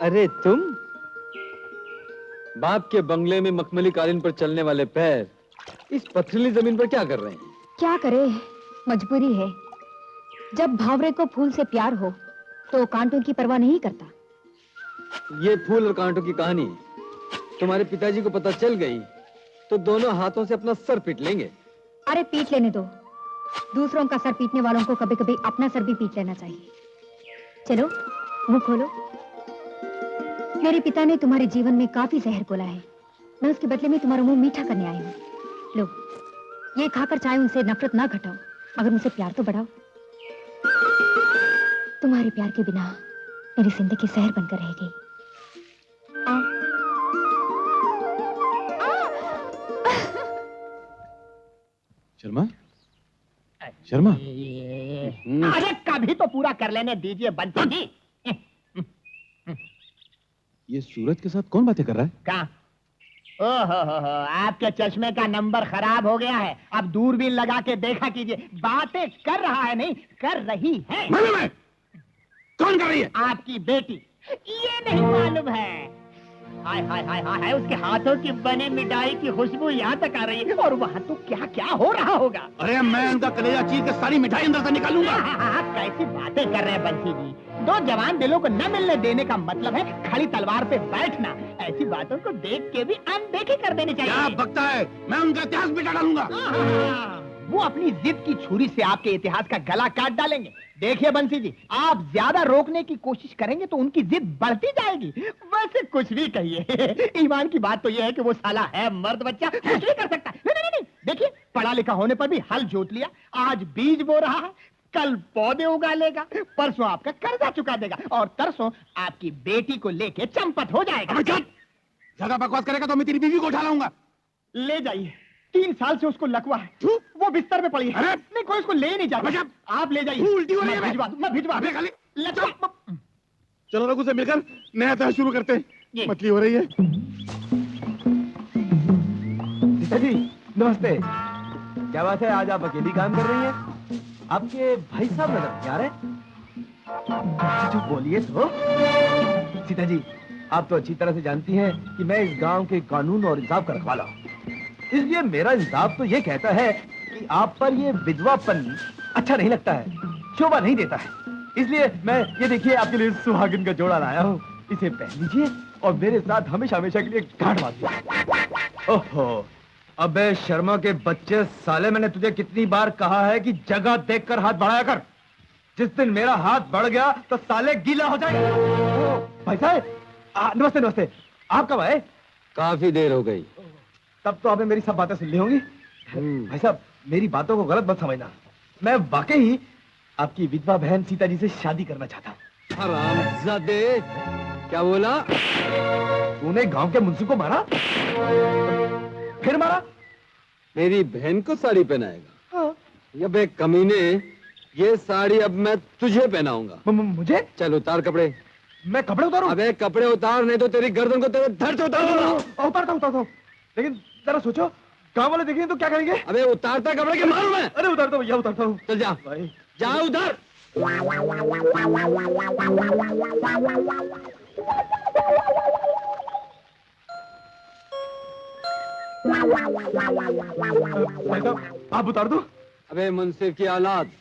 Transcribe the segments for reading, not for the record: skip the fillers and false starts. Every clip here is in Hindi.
अरे तुम बाप के बंगले में मखमली कालीन पर चलने वाले पैर इस पथरीली जमीन पर क्या कर रहे हैं? क्या करे, मजबूरी है। जब भावरे को फूल से प्यार हो तो कांटों की परवाह नहीं करता। ये फूल और कांटों की कहानी तुम्हारे पिताजी को पता चल गई तो दोनों हाथों से अपना सर पीट लेंगे। अरे पीट लेने दो। दूसरों का सर पीटने वालों को कभी कभी अपना सर भी पीट लेना चाहिए। चलो मुंह खोलो। मेरे पिता ने तुम्हारे जीवन में काफी जहर घोला है। मैं उसके बदले में तुम्हारा मुंह मीठा करने आई हूँ। लो, ये खाकर चाहे उनसे नफरत ना घटाओ मगर मुझसे प्यार तो बढ़ाओ। तुम्हारे प्यार के बिना मेरी जिंदगी जहर बनकर रह गई। शर्मा, शर्मा। अरे कभी तो पूरा कर लेने दीजिए बंटी जी। ये सूरज के साथ कौन बातें कर रहा है? कहाँ? ओहो, आपके चश्मे का नंबर खराब हो गया है। अब दूरबीन लगा के देखा कीजिए। बातें कर रहा है नहीं, कर रही है। मैं। कौन कर रही है? आपकी बेटी। ये नहीं मालूम है। हाय हाय हाय हाय हाय, उसके हाथों की बनी मिठाई की खुशबू यहाँ तक आ रही है। और वहाँ तो क्या क्या हो रहा होगा। अरे मैं उनका कलेजा चीर के सारी मिठाई अंदर से निकालूंगा। कैसी बातें कर रहे हैं बंसी जी। दो जवान दिलों को न मिलने देने का मतलब है खड़ी तलवार पे बैठना। ऐसी बातों को देख के भी अनदेखी कर देनी चाहिए। क्या बकता है? मैं उनका इतिहास मिटा डालूंगा। वो अपनी जिद की छुरी से आपके इतिहास का गला काट डालेंगे। देखिए बंसी जी, आप ज्यादा रोकने की कोशिश करेंगे तो उनकी जिद बढ़ती जाएगी। वैसे कुछ भी कहिए, ईमान की बात तो यह है कि वो साला है मर्द बच्चा, कुछ भी कर सकता है। नहीं नहीं नहीं, देखिए पढ़ा लिखा होने पर भी हल जोत लिया। आज बीज बो रहा है, कल पौधे उगा लेगा, परसों आपका कर्जा चुका देगा और तरसों आपकी बेटी को लेके चंपत हो जाएगा। ज्यादा बकवास करेगा तो मैं तेरी बीवी को उठा लाऊंगा। ले जाइए। 3 साल से उसको लकवा है। वो बिस्तर पे पड़ी है। नहीं, कोई उसको ले नहीं जाता। आप ले जाइए। उल्टी हो रही है। मैं भिजवा चलो रघु से मिलकर नया तह शुरू करते हैं। मछली हो रही है। जी नमस्ते। क्या बात है, आज आप अकेली काम कर रही हैं? आपके भाई साहब नजर नहीं आ रहे? जो बोलिए तो। सीता जी, आप तो अच्छी तरह से जानती हैं कि मैं इस गांव के कानून और इंसाफ का रखवाला हूं। इसलिए मेरा इंसाफ तो ये कहता है कि आप पर ये विधवापन अच्छा नहीं लगता है, शोभा नहीं देता है। इसलिए मैं ये देखिए आपके लिए सुहागिन का जोड़ा लाया हूँ। इसे पहन लीजिए और मेरे साथ हमेशा हमेशा के लिए गांठ बांधिए। ओहो, अबे शर्मा के बच्चे साले, मैंने तुझे कितनी बार कहा है कि जगह देखकर हाथ बढ़ाया कर। जिस दिन मेरा हाथ बढ़ गया तो साले गीला हो जाए। भाई साहब नमस्ते। नमस्ते। आप कब आए? काफी देर हो गई। तब तो आपने मेरी सब बातें सुन ली होंगी। भाई साहब, मेरी बातों को गलत मत समझना। मैं वाकई ही आपकी विधवा बहन सीता जी से शादी करना चाहता हूँ। हरामजादे, क्या बोला? तूने गांव के मुंशी को मारा? फिर मारा? मेरी बहन को साड़ी पहनाएगा? हाँ। अबे कमीने, ये साड़ी अब मैं तुझे पहनाऊंगा। मुझे? चल उतार कपड़े। मैं कपड़े उतारूं? अबे कपड़े उतार, नहीं तो तेरी गर्दन को तेरे धड़ से उतारूंगा। उतारता। लेकिन जरा सोचो, गांव वाले देखेंगे तो क्या करेंगे? अबे उतारता कपड़े के मारूं मैं? अरे उतारता भैया, उतारता हूँ। चल जा भाई, जा उधर। आप उतार दो। अबे मुंसिफ की औलाद,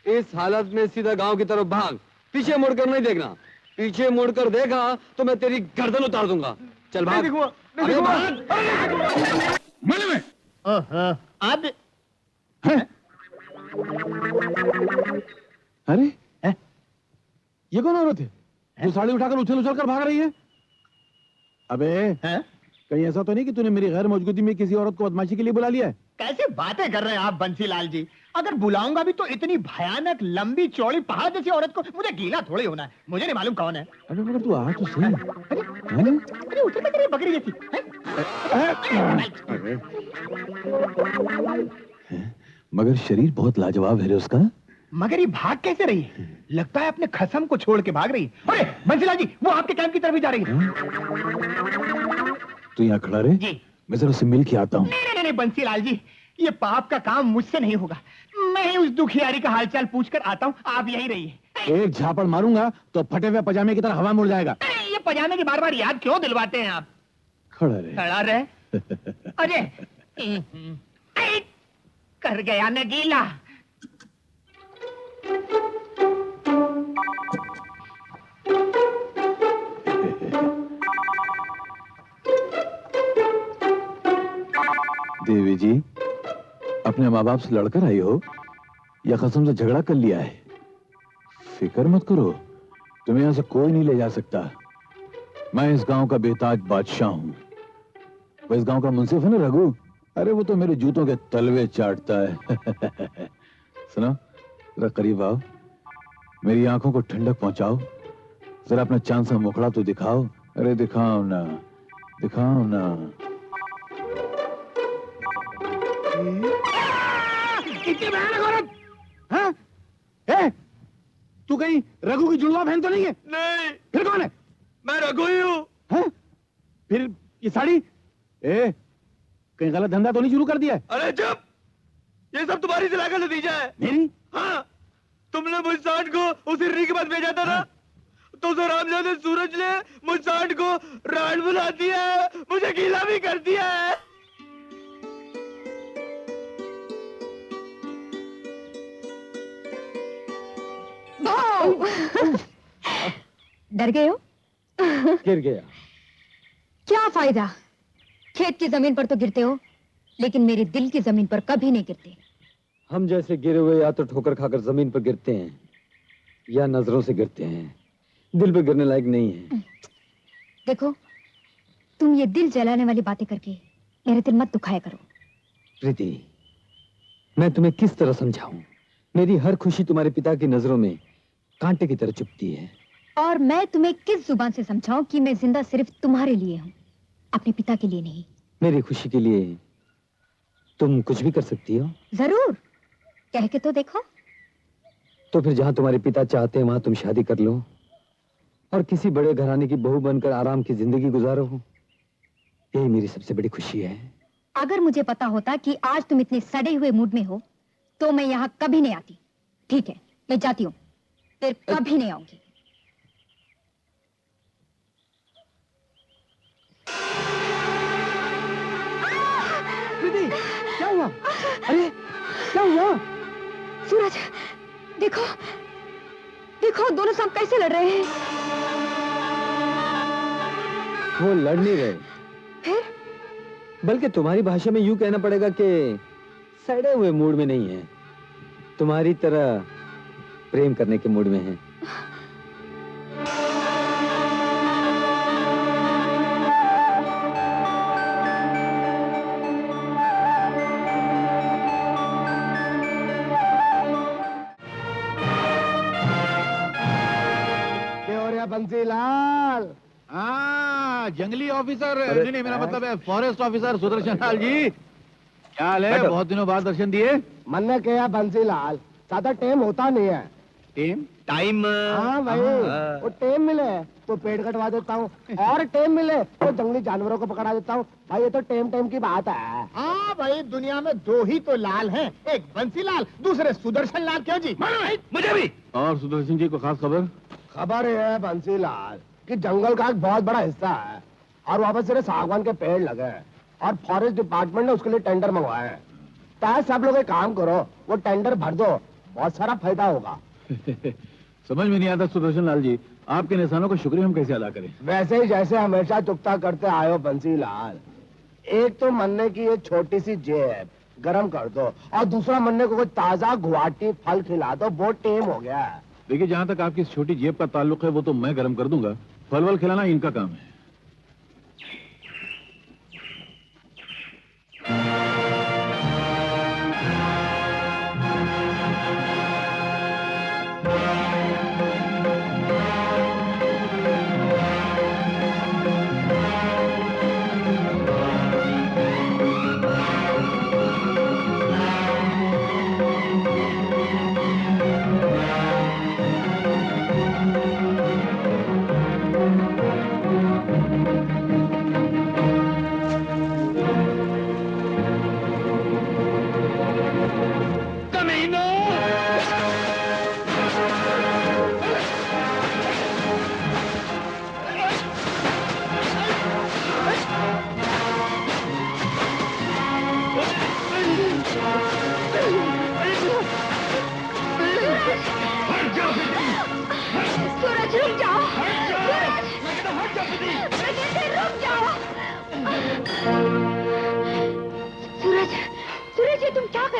इस हालत में सीधा गांव की तरफ भाग। पीछे मुड़कर नहीं देखना। पीछे मुड़कर देखा तो मैं तेरी गर्दन उतार दूंगा। चल भाग। अरे भाग। में अब अरे ये कौन औरत है जो साड़ी उठाकर उछल कर भाग रही है? अबे कहीं ऐसा तो नहीं कि तूने मेरी गैर मौजूदगी में किसी औरत को बदमाशी के लिए बुला लिया है? कैसे बातें कर रहे हैं आप बंसीलाल जी? अगर बुलाऊंगा भी तो इतनी भयानक लंबी चौड़ी पहाड़ जैसी औरत को मुझे गीला थोड़ी होना है। मुझे नहीं मालूम कौन है। अरे मगर तू आ तो सही। अरे उतर कर बकरी जैसी। मगर शरीर बहुत लाजवाब है रे उसका। मगर ये भाग कैसे रही है? लगता है अपने खसम को छोड़ के भाग रही है। अरे बंसीलाल जी, वो आपके कैंप की तरफ ही जा रही है। तू यहाँ खड़ा रहे जी, मैं जरा उससे मिल के आता हूँ। नहीं बंसीलाल जी, ये पाप का काम मुझसे नहीं होगा। मैं ही उस दुखियारी का हालचाल पूछकर आता हूँ, आप यहीं रहिए। एक झापड़ मारूंगा तो फटे हुए पजामे की तरह हवा मुड़ जाएगा। ये पजामे की बार बार याद क्यों दिलवाते हैं आप? खड़ा रहे। खड़ा रहे। अरे ऐ, कर गया न गीला। देवी जी, अपने माँ बाप से लड़कर आई हो या कसम से झगड़ा कर लिया है? फिक्र मत करो, तुम्हें यहां से कोई नहीं ले जा सकता। मैं इस गांव का बेताज बादशाह हूं। वो इस गांव का मुंसिफ है ना रघु, अरे वो तो मेरे जूतों के तलवे चाटता है। सुनो, जरा करीब आओ, मेरी आंखों को ठंडक पहुंचाओ, जरा अपना चांद सा मुखड़ा तो दिखाओ। अरे दिखाओ ना, दिखाओ ना। कितनी भयानक औरत! हाँ? ए, तू कहीं रघु की जुड़वा बहन तो नहीं है? नहीं, फिर कौन है? मैं रघु ही हूँ। हाँ? फिर ये साड़ी? ए, कहीं गलत धंधा तो नहीं शुरू कर दिया है? अरे चुप, ये सब तुम्हारी सलाह का नतीजा है। मेरी? हाँ, तुमने मुझ सांड को उस हिरनी के पास भेजा था ना, तो उस हरामजादे सूरज ने मुझ सांड को राण बुला दिया है, मुझे गीला भी कर दिया है। डर गए हो? गिर गया। क्या फायदा, खेत की जमीन पर तो गिरते हो, लेकिन मेरे दिल की जमीन पर कभी नहीं गिरते। हम जैसे गिरे हुए या तो ठोकर खाकर जमीन पर गिरते हैं या नजरों से गिरते हैं, दिल पे गिरने लायक नहीं है। देखो, तुम ये दिल जलाने वाली बातें करके मेरे दिल मत दुखाया करो। प्रीति, मैं तुम्हें किस तरह समझाऊं? मेरी हर खुशी तुम्हारे पिता की नजरों में कांटे की तरह चुभती है। और मैं तुम्हें किस जुबान से समझाऊं कि मैं जिंदा सिर्फ तुम्हारे लिए हूँ, अपने पिता के लिए नहीं। मेरी खुशी के लिए तुम कुछ भी कर सकती हो। जरूर, कह के तो देखो। तो फिर जहां तुम्हारे पिता चाहते हैं वहां तुम शादी कर लो और किसी बड़े घराने की बहू बनकर आराम की जिंदगी गुजारो। यही मेरी सबसे बड़ी खुशी है। अगर मुझे पता होता कि आज तुम इतने सड़े हुए मूड में हो तो मैं यहाँ कभी नहीं आती। ठीक है, मैं जाती हूँ, फिर कभी नहीं आऊंगी। प्रीति, क्या हुआ? अरे क्या हुआ? सूरज, देखो देखो, दोनों साहब कैसे लड़ रहे हैं। वो लड़ नहीं रहे, फिर बल्कि तुम्हारी भाषा में यूं कहना पड़ेगा कि सड़े हुए मूड में नहीं है, तुम्हारी तरह प्रेम करने के मूड में है। बंसीलाल। हाँ, जंगली ऑफिसर। नहीं नहीं, मेरा मतलब है फॉरेस्ट ऑफिसर सुदर्शन लाल जी। क्या हाल है? बहुत दिनों बाद दर्शन दिए। मन ने कहा बंसीलाल, ज्यादा टाइम होता नहीं है। टाइम? हाँ भाई, वो टाइम मिले तो पेड़ कटवा देता हूँ और टाइम मिले तो जंगली जानवरों को पकड़ा देता हूँ। भाई ये तो टाइम की बात है। हाँ भाई, दुनिया में दो ही तो लाल हैं, एक बंसीलाल, दूसरे सुदर्शन लाल। क्यों जी? मुझे भी। और सुदर्शन जी को खास खबर? खबर है बंसीलाल कि जंगल का एक बहुत बड़ा हिस्सा है और वहाँ पर सिर्फ सागवान के पेड़ लगे हैं और फॉरेस्ट डिपार्टमेंट ने उसके लिए टेंडर मंगवाया है। तो सब लोग एक काम करो, वो टेंडर भर दो, बहुत सारा फायदा होगा। समझ में नहीं आता सुदर्शन लाल जी, आपके निशानों का शुक्रिया हम कैसे अदा करें? वैसे ही जैसे हमेशा चुकता करते आए हो बंसीलाल। एक तो मन्ने की ये छोटी सी जेब गरम कर दो और दूसरा मन्ने को कोई ताजा गुवाहाटी फल खिला दो, बहुत टेम हो गया है। देखिए, जहाँ तक आपकी इस छोटी जेब का ताल्लुक है वो तो मैं गर्म कर दूंगा, फल वल खिलाना इनका काम है।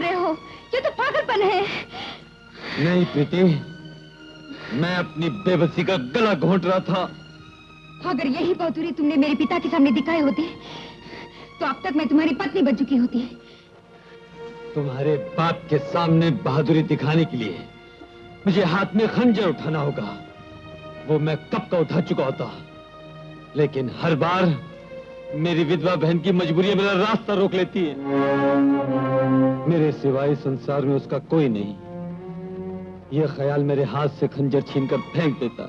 कर रहे हो? ये तो पागलपन है। नहीं प्रीति, मैं अपनी बेबसी का गला घोंट रहा था। अगर यही बहादुरी तुमने मेरे पिता के सामने दिखाई होती तो अब तक मैं तुम्हारी पत्नी बन चुकी होती। तुम्हारे बाप के सामने बहादुरी दिखाने के लिए मुझे हाथ में खंजर उठाना होगा। वो मैं कब का उठा चुका होता, लेकिन हर बार मेरी विधवा बहन की मजबूरी मेरा रास्ता रोक लेती है। मेरे सिवाय संसार में उसका कोई नहीं। यह ख्याल मेरे हाथ से खंजर छीनकर फेंक देता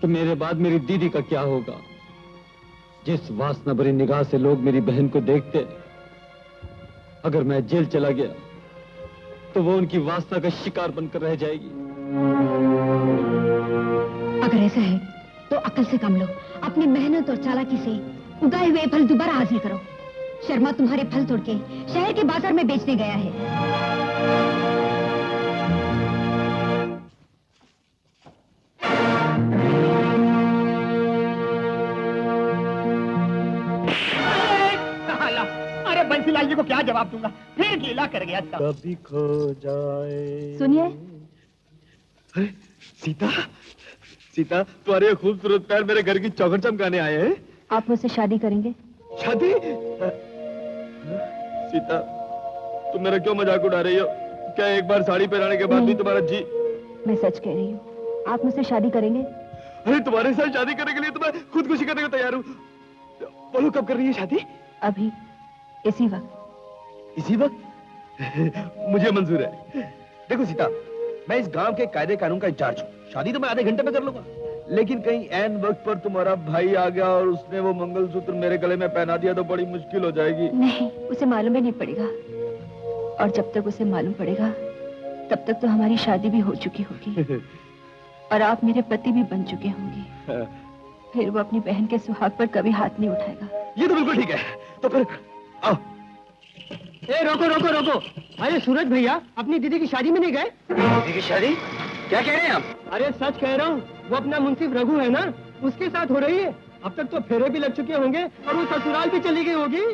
तो मेरे बाद मेरी दीदी का क्या होगा। जिस वासना भरी निगाह से लोग मेरी बहन को देखते, अगर मैं जेल चला गया तो वो उनकी वासना का शिकार बनकर रह जाएगी। अगर ऐसा है तो अकल से काम लो। अपनी मेहनत और चालाकी से उगाए हुए फल दोबारा हासिल करो। शर्मा तुम्हारे फल तोड़ के शहर के बाजार में बेचने गया है। अरे बंसीलाल जी को क्या जवाब दूंगा, फिर गीला कर गया सब। कभी खो जाए। सुनिए, अरे सीता, सीता तुम्हारे खूबसूरत पैर मेरे घर की चौखट चमकाने आए हैं। आप मुझसे शादी करेंगे? शादी? सीता, तुम मेरा क्यों मजाक उड़ा रही हो? क्या एक बार साड़ी पहनाने के बाद भी तुम्हारा जी? मैं सच कह रही हूँ। आप मुझसे शादी करेंगे? अरे तुम्हारे साथ शादी करने के लिए तो मैं खुदकुशी करने को तैयार हूँ। बोलो कब कर रही है शादी? अभी, इसी वक्त। इसी वक्त? मुझे मंजूर है। देखो सीता, मैं इस गांव के कायदे कानून का इंचार्ज हूँ। शादी तो मैं आधे घंटे में कर लूंगा, लेकिन कहीं ऐन वक्त पर तुम्हारा भाई आ गया और उसने वो मंगलसूत्र मेरे गले में पहना दिया तो बड़ी मुश्किल हो जाएगी। नहीं, उसे मालूम ही नहीं पड़ेगा। और जब तक उसे मालूम पड़ेगा तब तक तो हमारी शादी भी हो चुकी होगी और आप मेरे पति भी बन चुके होंगे। फिर वो अपनी बहन के सुहाग पर कभी हाथ नहीं उठाएगा। ये तो बिल्कुल ठीक है। तो फिर आओ। ए, रोको रोको रोको। अरे सूरज भैया, अपनी दीदी की शादी में नहीं गए? दीदी की शादी? क्या कह रहे हैं आप? अरे सच कह रहा हूँ, वो अपना मुंसिफ रघु है ना, उसके साथ हो रही है। अब तक तो फेरे भी लग चुके होंगे और वो ससुराल भी चली गई होगी।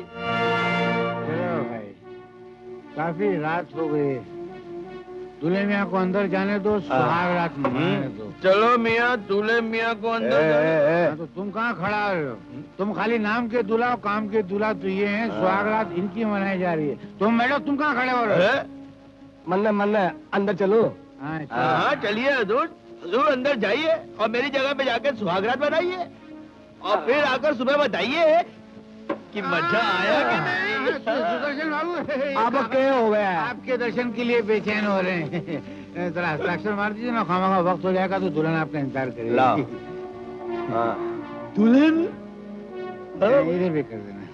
चलो भाई, काफी रात हो गई। दूल्हे मियाँ को अंदर जाने दो, सुहाग रात मनाने दो। चलो मियाँ, दूल्हे मियाँ को अंदर। तो तुम कहाँ खड़ा हो? तुम खाली नाम के दूल्हा, काम के दूल्हा तो ये हैं। सुहाग रात इनकी मनाई जा रही है। तुम मैडम, तुम कहाँ खड़े हो रहे हो? मन्ना अंदर चलो। हाँ, चलो। हाँ चलिए हजूर, हजूर अंदर जाइए और मेरी जगह पे जाकर सुहागरात बनाइए और फिर आकर सुबह बताइए कि मजा आया कि नहीं। सुदर्शन बाबू, अब क्या हो गया? आपके दर्शन के लिए बेचैन हो रहे हैं। जरा हस्ताक्षर मार दीजिए ना, खामा वक्त हो जाएगा तो दुल्हन आपका इंतजार करेगी। लाओ। दुल्हन इधर भी कर देना।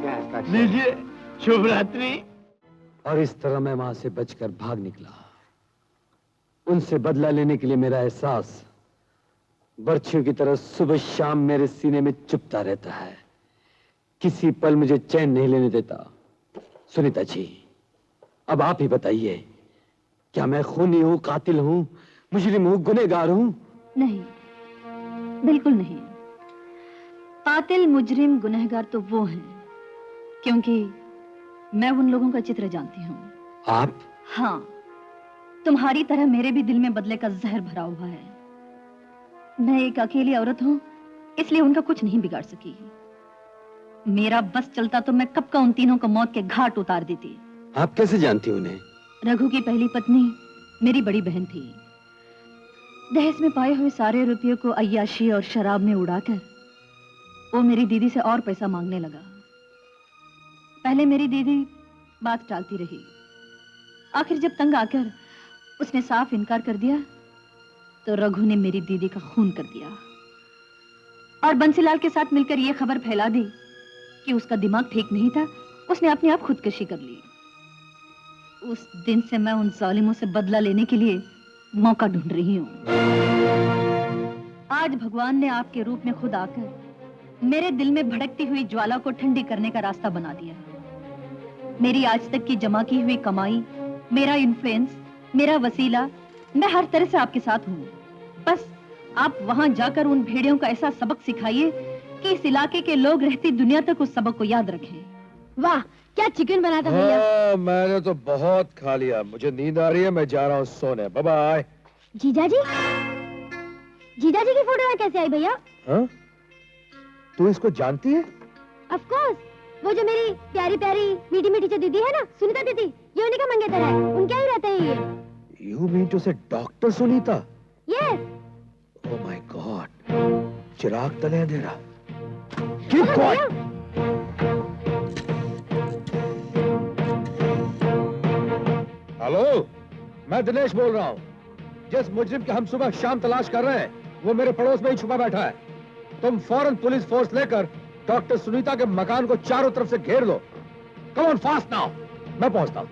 क्या हस्ताक्षर? लीजिए, शुभ रात्रि। और इस तरह मैं वहां से बचकर भाग निकला। उनसे बदला लेने के लिए मेरा एहसास बर्छियों की तरह सुबह शाम मेरे सीने में चुभता रहता है। किसी पल मुझे चैन नहीं लेने देता। सुनीता जी, अब आप ही बताइए, क्या मैं खूनी हूं, कातिल हूं, मुजरिम हूं, गुनहगार हूं? नहीं, बिल्कुल नहीं। कातिल, मुजरिम, गुनहगार तो वो हैं, क्योंकि मैं उन लोगों का चित्र जानती हूँ। आप? हाँ, तुम्हारी तरह मेरे भी दिल में बदले का जहर भरा हुआ है। मैं एक अकेली औरत हूँ, इसलिए उनका कुछ नहीं बिगाड़ सकी। मेरा बस चलता तो मैं कब का उन तीनों को मौत के घाट उतार देती। आप कैसे जानती उन्हें? रघु की पहली पत्नी मेरी बड़ी बहन थी। दहेज में पाए हुए सारे रुपयों को अय्याशी और शराब में उड़ाकर वो मेरी दीदी से और पैसा मांगने लगा। पहले मेरी दीदी बात टालती रही, आखिर जब तंग आकर उसने साफ इनकार कर दिया तो रघु ने मेरी दीदी का खून कर दिया और बंसीलाल के साथ मिलकर यह खबर फैला दी कि उसका दिमाग ठीक नहीं था, उसने अपने आप खुदकुशी कर ली। उस दिन से मैं उन जालिमों से बदला लेने के लिए मौका ढूंढ रही हूँ। आज भगवान ने आपके रूप में खुद आकर मेरे दिल में भड़कती हुई ज्वाला को ठंडी करने का रास्ता बना दिया। मेरी आज तक की जमा की हुई कमाई, मेरा इन्फ्लुएंस, मेरा वसीला, मैं हर तरह से आपके साथ हूँ। बस आप वहां जाकर उन भेड़ियों का ऐसा सबक सिखाइए कि इस इलाके के लोग रहती दुनिया तक उस सबक को याद रखें। वाह, क्या चिकन बना था भैया? हाँ, मैंने तो बहुत खा लिया, मुझे नींद आ रही है, मैं जा रहा हूँ सोने। Bye bye. जीजा जी की फोटो यहाँ कैसे आई भैया? हाँ? तू इसको जानती है? ऑफ कोर्स, वो जो मेरी प्यारी प्यारी मीठी मीठी जो दीदी है ना, सुनीता दीदी, ये उन्हीं का मंगेतर है। उनके ही रहते हैं ये। You mean to say doctor Sunita? Yes. Oh my God! चिराग तले अंधेरा। Keep quiet! हेलो, मैं दिनेश बोल रहा हूँ। जिस मुजरिम की हम सुबह शाम तलाश कर रहे हैं, वो मेरे पड़ोस में ही छुपा बैठा है। तुम फौरन पुलिस फोर्स लेकर डॉक्टर सुनीता के मकान को चारों तरफ से घेर लो। कम ऑन फास्ट नाउ, मैं पहुंचता हूँ।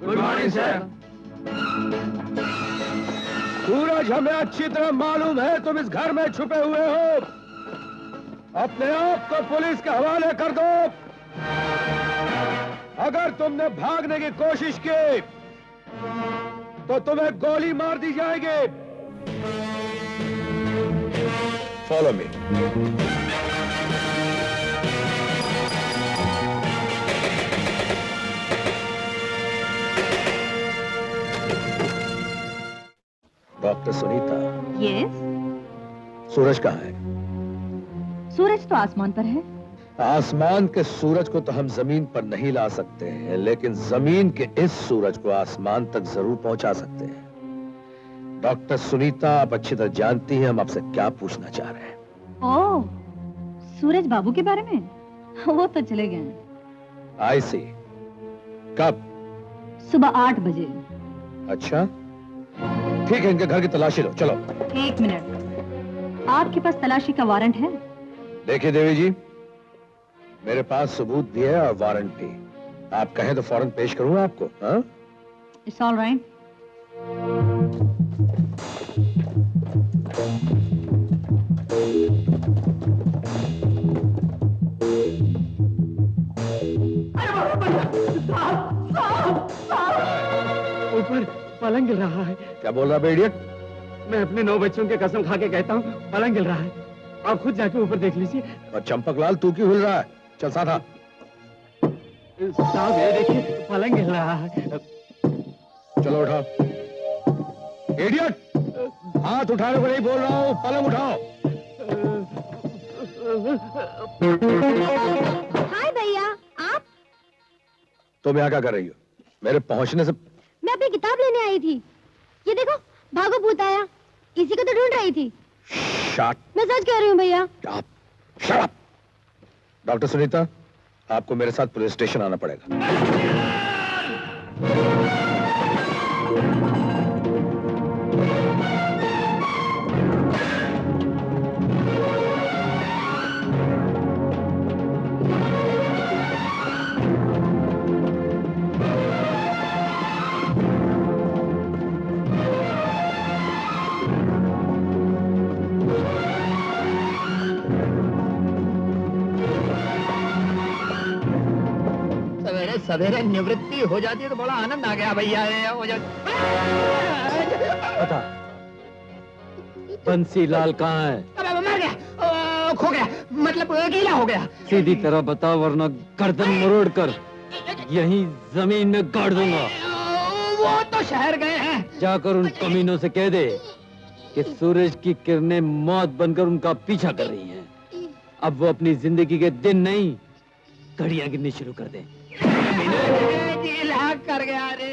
Good morning sir. सूरज, हमें अच्छी तरह मालूम है तुम इस घर में छुपे हुए हो। अपने आप को पुलिस के हवाले कर दो। अगर तुमने भागने की कोशिश की तो तुम्हें गोली मार दी जाएगी। Follow me. Doctor Sunita, yes, Suraj कहाँ है? सूरज तो आसमान पर है। आसमान के सूरज को तो हम जमीन पर नहीं ला सकते हैं, लेकिन जमीन के इस सूरज को आसमान तक जरूर पहुंचा सकते हैं। डॉक्टर सुनीता, आप अच्छी तरह जानती हैं हम आपसे क्या पूछना चाह रहे हैं। ओह, सूरज बाबू के बारे में? वो तो चले गए। आई सी। कब? सुबह 8 बजे। अच्छा, ठीक है, इनके घर की तलाशी लो। चलो। 1 मिनट, आपके पास तलाशी का वारंट है? देखिए देवी जी, मेरे पास सबूत भी है और वारंट भी। आप कहें तो फौरन पेश करूं आपको। हाँ? It's all right. ऊपर पलंग गिर रहा है। क्या बोल रहा बेडियट? मैं अपने 9 बच्चों के कसम खा के कहता हूँ, पलंग गिर रहा है। आप खुद जाके ऊपर देख लीजिए। और चंपकलाल, तू क्यों हिल रहा है? चल साथ आ। साहब, ये देखिए, पलंग हिल रहा है। चलो उठाओ। इडियट, हाथ उठाने को नहीं बोल रहा हूँ, पलंग उठाओ। हाय भैया, आप? तुम यहाँ क्या कर रही हो? मेरे पहुंचने से मैं अपनी किताब लेने आई थी। ये देखो, भागो भूत आया। इसी को तो ढूंढ रही थी। शट मैं सच कह रही हूँ भैया। Up. Shut up. Doctor Sunita, आपको मेरे साथ पुलिस स्टेशन आना पड़ेगा। सवेरे सवेरे निवृत्ति हो जाती है तो बड़ा आनंद आ गया भैया। हो बता, बंसीलाल कहाँ है? मर गया, खो गया, मतलब गीला हो गया। सीधी तरह बता, वरना गर्दन मरोड़ कर यहीं जमीन में गाड़ दूंगा। वो तो शहर गए हैं। जाकर उन कमीनों से कह दे कि सूरज की किरणें मौत बनकर उनका पीछा कर रही हैं। अब वो अपनी जिंदगी के दिन नहीं, घड़ियां गिननी शुरू कर दें। गीला कर गया रे।